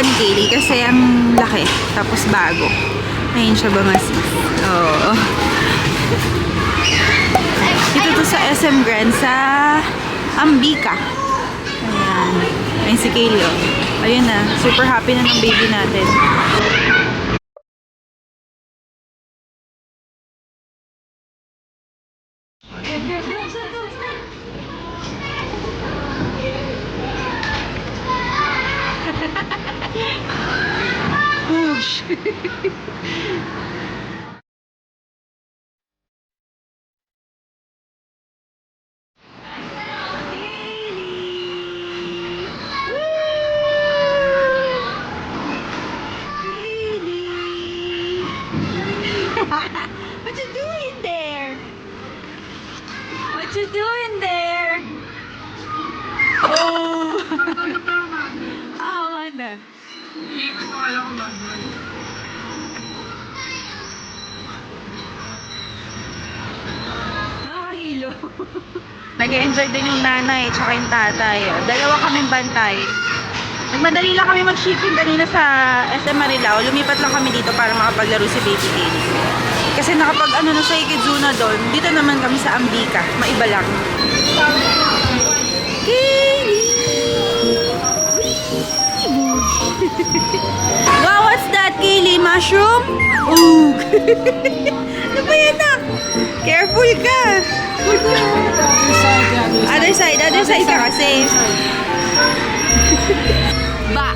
ni Kaylee kasi ang laki. Tapos bago. Ayun siya ba masis? Oo. Dito to sa SM Grand sa Ambika. Ayan. Ayun si Kaylee. Oh. Ayun na. Super happy na ng baby natin. Push! What you doing there? What you doing there? Oh! Awa na. Nakahilo. Nag-enjoy din yung nanay tsaka yung tatay. Dalawa kaming bantay. Nagmadali lang kami mag-shipping kanina sa SM Marilao. Lumipat lang kami dito para makapaglaro si Baby Kaylee. Kasi nakapag ano na siya, Ikizuna doon. Dito naman kami sa Ambika. Maiba lang. Kaylee! Wow, what's that, Kaylee? Mushroom? Ooh! Ano ba yan, nak? Careful ka! Other side ka kasi. Ba!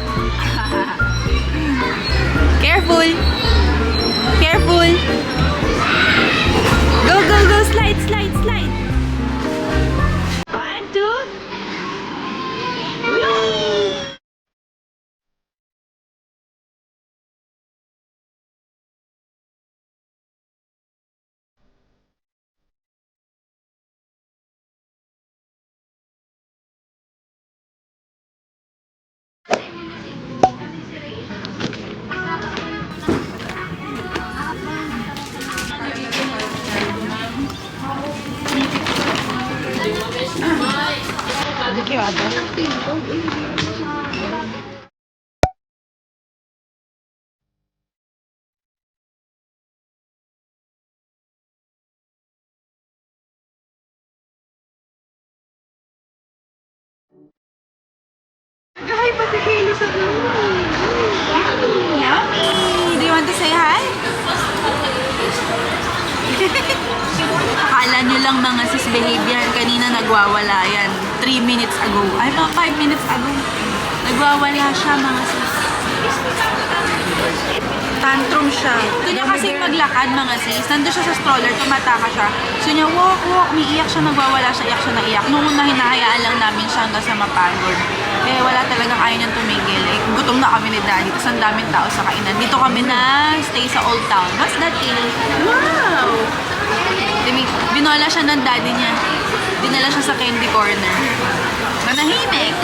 Careful! Careful! Go, go, go! Slide, slide, slide! 1, 2! Whee! Hi, pati Kaylee sa room. Yummy! Do you want to say hi? Akala nyo lang mga sis behave yan. Kanina nagwawala yan. 3 minutes ago. Ay, mga 5 minutes ago. Nagwawala siya mga sis. Tantrum siya. Gusto niya kasing maglakad mga sis. Nandun siya sa stroller, tumataka siya. Gusto niya walk, walk. Umiiyak siya, nagwawala siya, iyak siya, naiyak. Noong una hinahayaan lang namin siya hanggang sa mapagod. Eh, wala talagang ayaw niyang tumigil. Eh, gutom na kami ni Daddy. Tapos ang daming tao sa kainan. Dito kami na stay sa Old Town. What's that, Kaylee? Wow! Binola siya ng daddy niya. Dinala siya sa candy corner. Manahimik!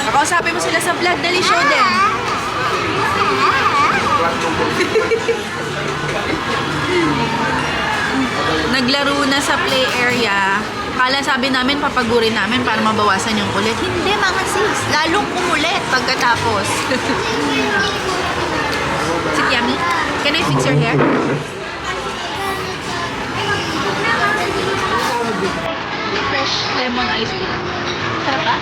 Nakausapin mo sila sa vlog. Dali, show them. Naglaro na sa play area. Kala sabi namin papagurin namin para mabawasan yung kulit. Hindi mga sis. Lalong kumulit pagkatapos. Sit yummy. Can I fix your hair? Fresh lemon ice cream. Sarap ba?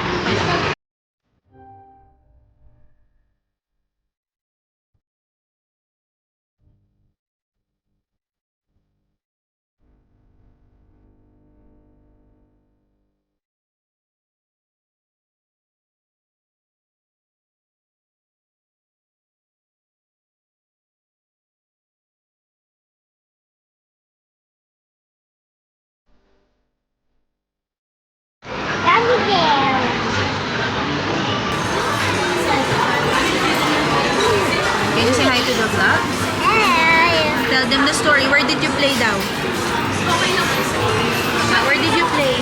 Can you say hi to the vlog? Tell them the story. Where did you play daw? Where did you play?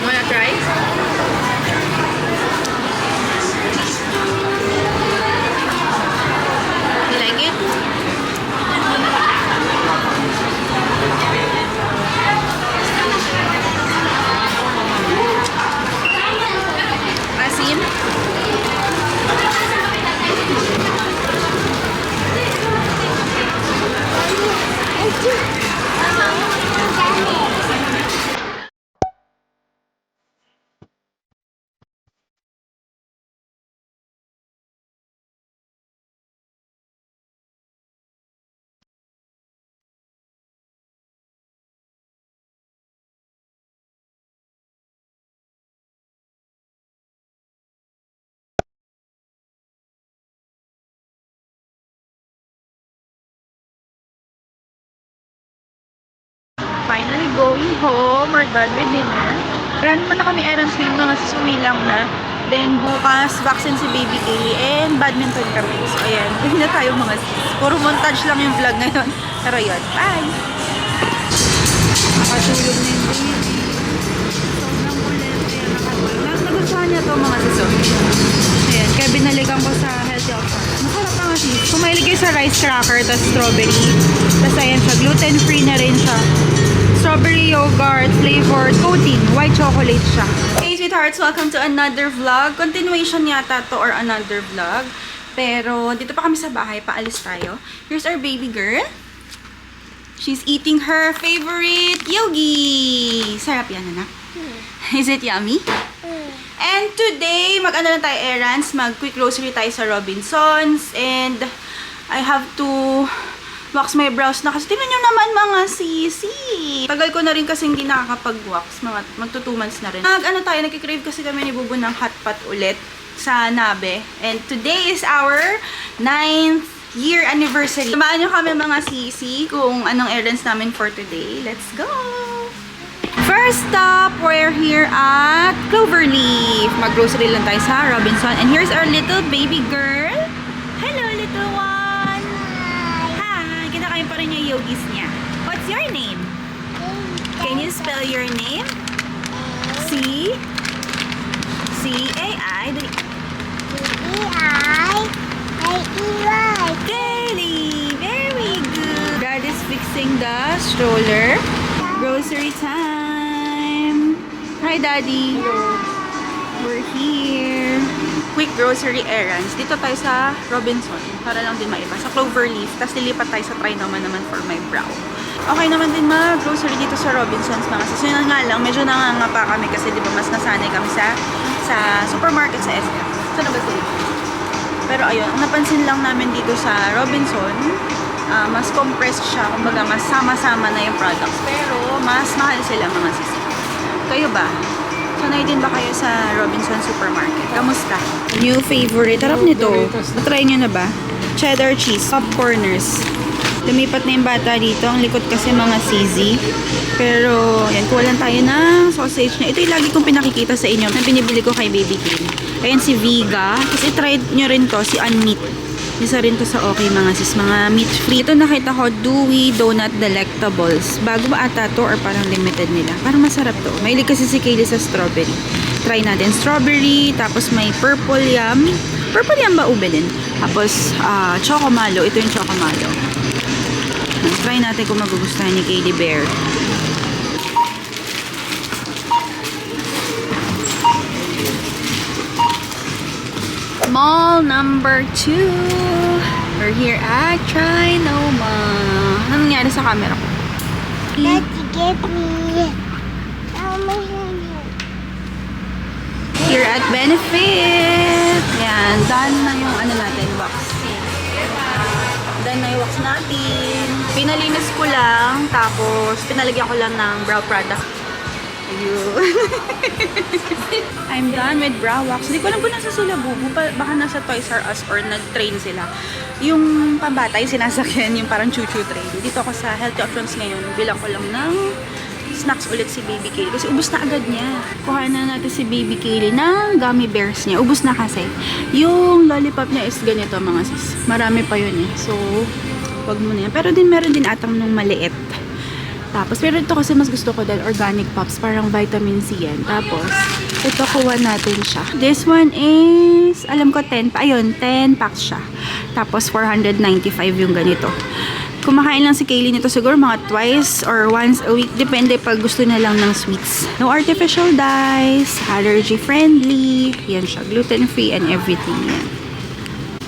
Wanna try? You like it? home. We're done with dinner. Run mo na kami errands ngayon mga susuwi lang na. Then bukas, vaccine si Baby Kaylee and badminton kami. So ayan, hindi na tayo mga sis. Puro montage lang yung vlog ngayon. Pero yun, bye! Nakatulog na yung baby. Sobrang kulit. Kaya nakatulog. Nagustuhan niya to mga sis. Ayan, kaya binalikan ko sa healthy option. Masarap na nga sis. Kung mahilig kayo sa rice cracker, tas strawberry. Tas ayan siya, gluten-free na rin siya. Strawberry yogurt flavored coating. White chocolate siya. Hey sweethearts, welcome to another vlog. Continuation yata to or another vlog. Pero dito pa kami sa bahay, paalis tayo. Here's our baby girl. She's eating her favorite yogi. Sarap yan, anak. Is it yummy? And today, mag-ano lang tayo errands. Mag-quick grocery tayo sa Robinsons. And I have to wax my brows na kasi tingnan nyo naman mga sisi. Tagal ko na rin kasi hindi nakakapag-wax. Magto 2 months na rin. Ano tayo, nagkikrave kasi kami ni Bubu ng hot pot ulit sa Nabe. And today is our 9th year anniversary. Samahan nyo kami mga sisi kung anong errands namin for today. Let's go! First stop, we're here at Cloverleaf. Mag-grocery lang tayo sa Robinson. And here's our little baby girl. Hello, little one! Hi! Kinakain pa rin yung yogis niya. What's your name? Can you spell your name? C-A-I. Kaylee! Very good! Dad is fixing the stroller. Grocery time! Hi, Daddy! We're here! Quick grocery errands. Dito tayo sa Robinson. Para lang din maiba. Sa Cloverleaf. Tapos lilipat tayo sa Trinoma naman for my brow. Okay naman din mag-grocery dito sa Robinsons mga sis. Yun nga lang, medyo nangangapa kami kasi di ba mas nasanay kami sa supermarket sa SM. Saan ba sila? Pero ayun, ang napansin lang namin dito sa Robinson, mas compressed siya. Kumbaga, mas sama-sama na yung products. Pero mas mahal sila mga sis. Kayo ba? Sanay din ba kayo sa Robinson Supermarket? Kamusta? New favorite. Harap nito. Try nyo na ba? Cheddar cheese. Popcorners. Lumipat na yung bata dito. Ang likod kasi mga CZ. Pero, yan. Kuha lang tayo ng sausage niya. Ito yung lagi kong pinakikita sa inyo na binibili ko kay Baby Kim. Ayan si Viga. Kasi try nyo rin to. Si Unmeat. Isa rin to sa okay mga sis. Mga meat free. Ito nakita ko, Dewey Donut Delectables. Bago ba ata to or parang limited nila? Parang masarap to. Mahilig kasi si Kaylee sa strawberry. Try natin. Strawberry. Tapos may purple yum. Purple yum ba ube din? Tapos chocomalo. Ito yung chocomalo. Try natin kung magugustuhan ni Kaylee Bear. Mall number 2. We're here at Trinoma. Ano nangyari sa camera ko? Let's get me. Here at Benefit. Yan. Done na yung ano natin, wax. Done na yung wax natin. Pinalinis ko lang. Tapos, pinalagyan ko lang ng brow product. Ayun. I'm done with brow wax. Hindi ko alam kung nasa sila Bubu. Baka nasa Toys R Us or nag-train sila. Yung pambata, yung sinasakyan, yung parang choo-choo train. Dito ako sa Healthy Options ngayon. Bilang ko lang ng snacks ulit si Baby Kaylee. Kasi ubus na agad niya. Kuha na natin si Baby Kaylee ng gummy bears niya. Ubus na kasi. Yung lollipop niya is ganito mga sis. Marami pa yun eh. So, wag mo na yan. Pero meron din atang nung maliit. Tapos, pero ito kasi mas gusto ko dahil organic pops. Parang vitamin C yan. Tapos, ito kuha natin siya. This one is, alam ko 10 pa. Ayun, 10 packs siya. Tapos, 495 yung ganito. Kumakain lang si Kaylee nito siguro mga twice or once a week. Depende pag gusto na lang ng sweets. No artificial dyes. Allergy friendly. Yan siya. Gluten free and everything yan.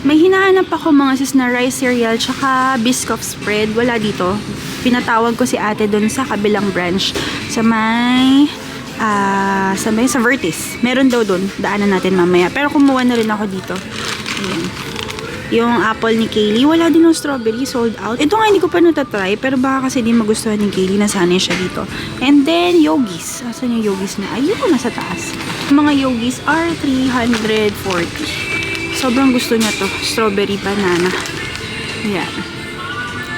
May hinahanap ako mga sis na rice cereal tsaka Biscoff spread. Wala dito. Pinatawag ko si ate doon sa kabilang branch sa sa Vertis. Meron daw doon. Daanan natin mamaya. Pero kumuha na rin ako dito. Ayan. Yung apple ni Kaylee. Wala din yung strawberry. Sold out. Ito nga hindi ko pa natatry. Pero baka kasi di magustuhan ni Kaylee. Nasanay siya dito. And then, yogis. Asan yung yogis na? Ayun ko nasa taas. Yung mga yogis are 340. Sobrang gusto niya to. Strawberry banana. Ayan.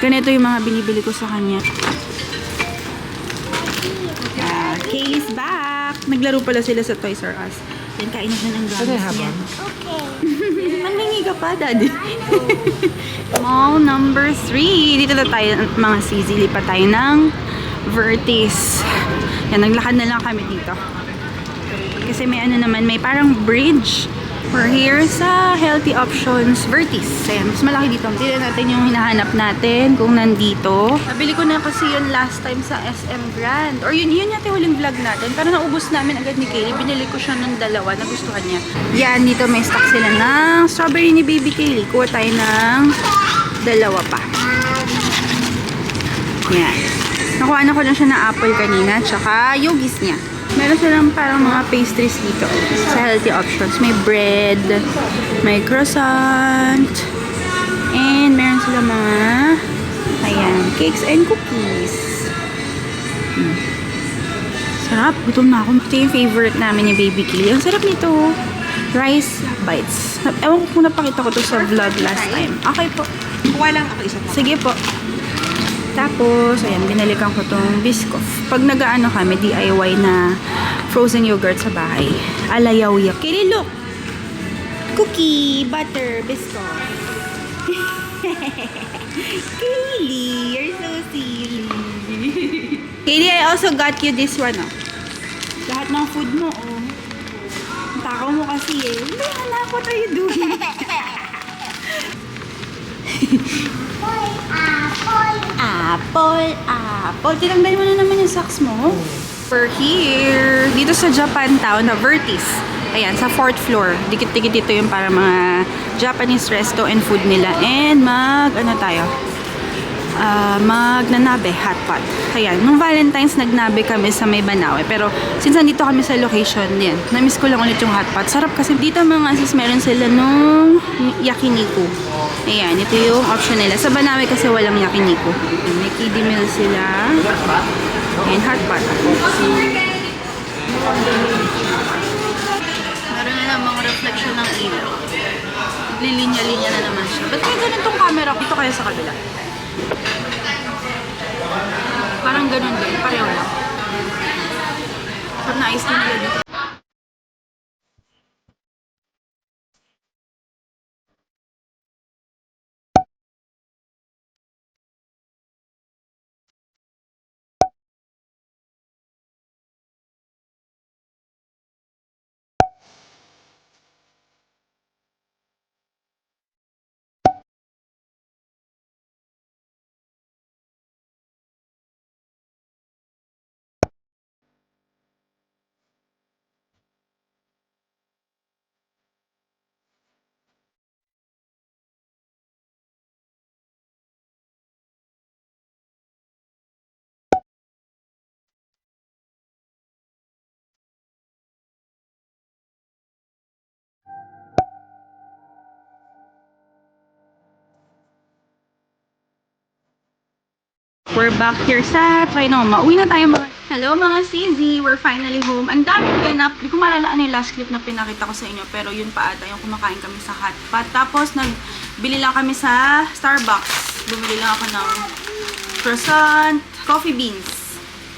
Ganito yung mga binibili ko sa kanya. Kaylee's back! Naglaro pala sila sa Toys R Us. Then kain na siya ng gamits niya. Okay. Mangingi ka pa, Daddy. Mall number 3. Dito na tayo, mga sisi. Lipat tayo ng Vertis. Yan, naglakad na lang kami dito. Kasi may ano naman, may parang bridge. We're here sa Healthy Options Vertis. Ayan, mas malaki dito. Tignan natin yung hinahanap natin kung nandito. Nabili ko na kasi yun last time sa SM Grand. Or yun yata huling vlog natin. Pero naubos namin agad ni Kaylee. Binili ko siya ng dalawa. Nagustuhan niya. Yan, dito may stock sila ng strawberry ni Baby Kaylee. Kuha tayo ng dalawa pa. Yan. Nakuha na ko lang siya ng apple kanina. Tsaka yogis niya. Meron silang parang mga pastries dito sa Healthy Options. May bread, may croissant, and meron silang mga, ayan, cakes and cookies. Sarap. Gutom na ako. Ito yung favorite namin ni Baby Kaylee. Ang sarap nito. Rice bites. Ewan ko kung napakita ko to sa vlog last time. Okay po. Kuha lang ako isa po. Sige po. Tapos, ayan, binalikan ko tong Biscoff. Pag nag-ano kami, DIY na frozen yogurt sa bahay. Alayaw-yak. Kaylee, look! Cookie, butter, Biscoff. Kaylee, you're so silly. Kaylee, I also got you this one, oh. Lahat ng food mo, oh. Ang takaw mo kasi, eh. Wala, what are you doing? Apple. Tinanggal mo na naman yung socks mo. We're here. Dito sa Japantown na Vertis. Ayan, sa 4th floor. Dikit-dikit dito yung para mga Japanese resto and food nila. And magnanabe, hotpot. Ayan, nung Valentine's nagnabe kami sa may Banawe. Pero since nandito kami sa location, yan, namiss ko lang ulit yung hotpot. Sarap kasi dito mga sis, meron sila nung yakiniku. Ayan, ito yung option nila. Sa Banawe kasi walang yakiniku. May kiddie meal sila. Ayan, hotpot. Meron na namang reflection ng ilaw. Naglilinya-linya na naman siya. Ba't may ganitong camera? Ito kaya sa kabila. Parang ganun din. Pareho lang. Sarap na ice cream nila dito. We're back here sa Trinoma. Uwi na tayo mga... Hello mga CZ! We're finally home. Ang daming ganap. Hindi ko maalala ano yung last clip na pinakita ko sa inyo. Pero yun pa ata yung kumakain kami sa hotpot. Tapos nagbili lang kami sa Starbucks. Bumili lang ako ng croissant, coffee beans.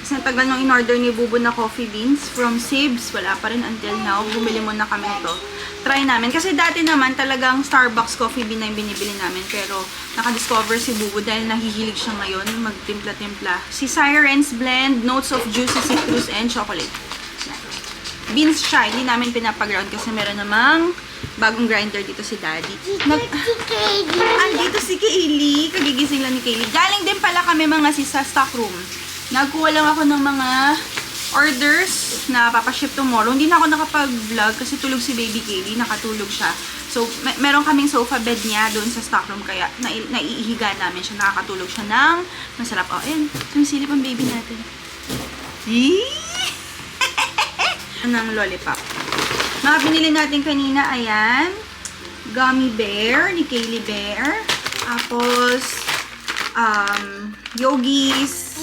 Kasi natagal nung in-order ni Bubo na coffee beans from Sibs. Wala pa rin until now. Bumili muna kami ito. Try namin. Kasi dati naman talagang Starbucks coffee bean na yung binibili namin. Pero nakadiscover si Bubu dahil nahihilig siya ngayon magtimpla-timpla. Si Siren's Blend, Notes of Juicy Citrus and Chocolate. Beans siya. Hindi namin pinapaground kasi meron namang bagong grinder dito si Daddy. Dito si Kaylee. Kagigising lang ni Kaylee. Galing din pala kami mga sa stock room. Nagkuha lang ako ng mga orders na papaship tomorrow. Hindi na ako nakapag-vlog kasi tulog si Baby Kaylee. Nakatulog siya. So, meron kaming sofa bed niya doon sa stockroom. Kaya, naiihiga namin siya. Nakakatulog siya ng masarap. Oh, ayan. Sumisilip ang baby natin. Ng lollipop. Mga binili natin kanina, ayan. Gummy bear ni Kaylee Bear. Tapos, yogis.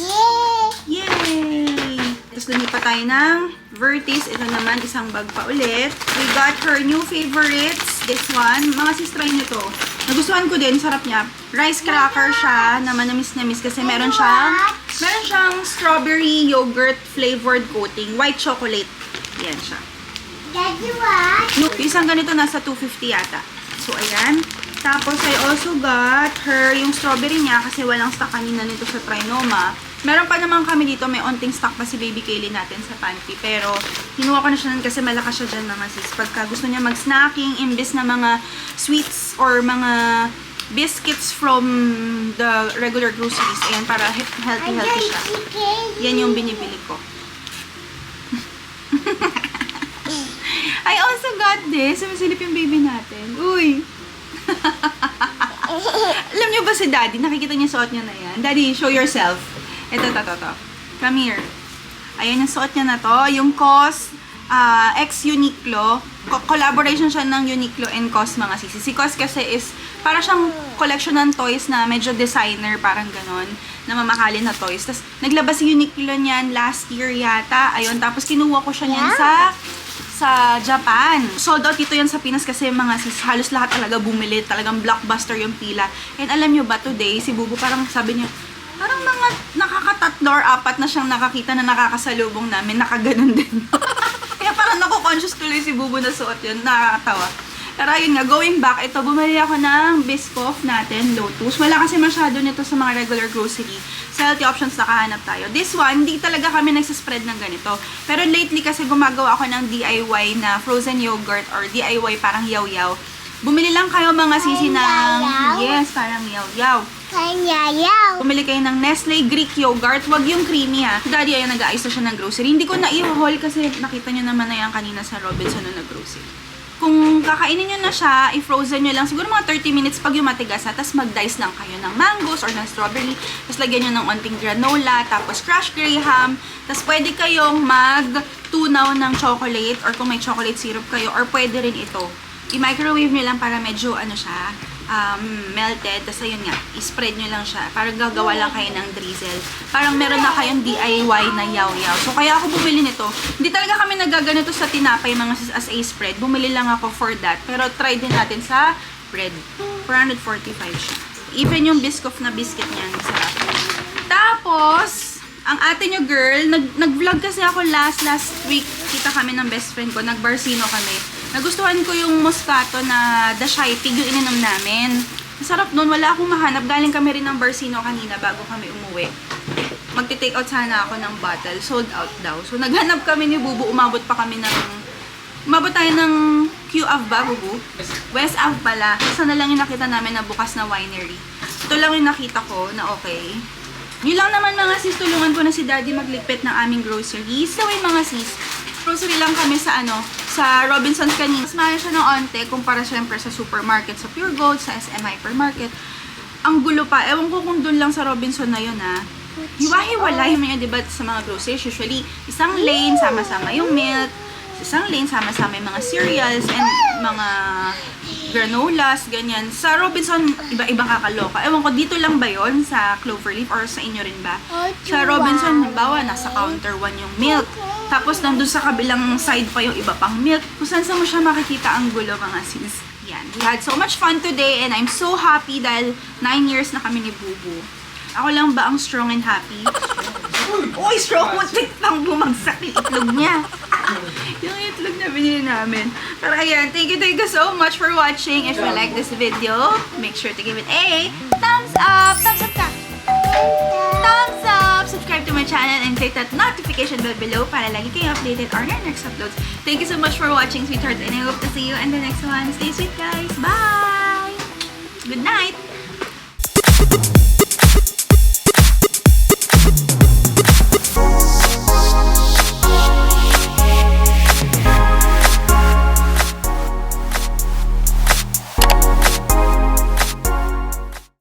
Yay! Tapos lumipat tayo ng Vertis. Ito naman, isang bag pa ulit. We got her new favorites. This one. Mga sis, try nyo to. Nagustuhan ko din. Sarap niya. Rice cracker siya na manamis-namis kasi meron siyang Meron siyang strawberry yogurt flavored coating. White chocolate. Yan siya. Daddy, what? Yung isang ganito nasa 250 yata. So, ayan. Tapos, I also got her yung strawberry niya kasi walang stock kanina nito sa Trinoma. Meron pa naman kami dito, may onting stock pa si Baby Kaylee natin sa pantry. Pero, kinuha ko na siya nun kasi malakas siya dyan mga sis. Pagka gusto niya mag-snacking, imbis na mga sweets or mga biscuits from the regular groceries. Ayan, para healthy siya. Yan yung binibili ko. I also got this. Sumisilip yung baby natin. Uy! Alam niyo ba si Daddy? Nakikita niya suot niya na yan. Daddy, show yourself. Ito. Come here. Ayan yung suot niya na to. Yung COS X Uniqlo. Collaboration siya ng Uniqlo and COS mga sisi. Si COS kasi is para siyang collection ng toys na medyo designer, parang ganon, na mamahalin na toys. Tapos naglabas si Uniqlo niyan last year yata. Ayun, tapos kinuha ko siya niyan sa Japan. Sold out dito yan sa Pinas kasi mga sis, halos lahat talaga bumili. Talagang blockbuster yung pila. And alam nyo ba, today, si Bubu parang sabi niya, parang mga nakakatatlo or apat na siyang nakakita na nakakasalubong namin, nakaganon din. Kaya parang naku-conscious tuloy si Bubu na suot yun. Nakakatawa. Pero ayun nga, going back, ito, bumili ako ng Biscoff natin, Lotus. Wala kasi masyado nito sa mga regular grocery. Sa healthy options, nakahanap tayo. This one, hindi talaga kami nagsaspread ng ganito. Pero lately kasi gumagawa ako ng DIY na frozen yogurt or DIY parang yaw-yaw. Bumili lang kayo mga sisi ng... Yes, parang yaw-yaw. Kanyayaw. Bumili kayo ng Nestle Greek yogurt. Wag yung creamy ha. Daddy ay nag-aayos na siya ng grocery. Hindi ko na i-haul kasi nakita nyo naman na yan kanina sa Robinson na nag-grocery. Kung kakainin nyo na siya, i-frozen nyo lang. Siguro mga 30 minutes pag yung matigas na. Tapos mag-dice lang kayo ng mangoes or ng strawberry. Tapos lagyan nyo ng onting granola. Tapos crushed graham. Tapos pwede kayong mag-tunaw ng chocolate or kung may chocolate syrup kayo. Or pwede rin ito. I-microwave nyo lang para medyo ano siya, melted. Tapos ayun nga, i-spread nyo lang siya. Parang gagawa lang kayo ng drizzle. Parang meron na kayong DIY na yaw-yaw. So kaya ako bumili nito. Hindi talaga kami nagaganito sa tinapay mga sis as a spread. Bumili lang ako for that. Pero try din natin sa bread. 445 siya. Even yung Biscoff na biscuit niya, sarap. Tapos, ang ate nyo girl, nag-vlog kasi ako last week. Kita kami ng best friend ko. Nag-Barsino kami. Nagustuhan ko yung Moscato na The Shy Pig yung ininom namin. Masarap nun. Wala akong mahanap. Galing kami rin ng Barsino kanina bago kami umuwi. Magti-take out sana ako ng bottle. Sold out daw. So, naghanap kami ni Bubu. Umabot tayo ng Q Ave ba, Bubu? West Ave pala. Isa na lang yung nakita namin na bukas na winery. Ito lang yung nakita ko na okay. Yun lang naman mga sis. Tulungan ko na si Daddy magligpit ng aming groceries. So, mga sis, grocery lang kami sa sa Robinsons kanina. Mas mahal siya ng onte kumpara syempre sa supermarket, sa Pure Gold, sa SM Hypermarket. Ang gulo pa. Ewan ko kung dun lang sa Robinson na yun ha. Hiwa-hiwalay mo yun, diba, sa mga groceries. Usually, isang lane, sama-sama yung milk. Isang lane, sama-sama yung mga cereals and mga granolas, ganyan. Sa Robinson, iba-ibang kakaloka. Ewan ko, dito lang ba yun sa Cloverleaf or sa inyo rin ba? Sa Robinson, halimbawa, nasa counter 1 yung milk. Tapos, nandun sa kabilang side pa yung iba pang milk. Kung saan mo siya makikita ang gulo, mga sis. Yan. We had so much fun today and I'm so happy dahil 9 years na kami ni Bubu. Ako lang ba ang strong and happy? Uy, strong! Muntik pang bumagsak yung itlog niya. Yung itlog na binili namin. Pero ayan, thank you so much for watching. If you like this video, make sure to give it a thumbs up! Thumbs up ka! Thumbs up! Subscribe to my channel and click that notification bell below para lagi kayo updated on our next uploads. Thank you so much for watching, sweethearts, and I hope to see you in the next one. Stay sweet, guys! Bye! Good night!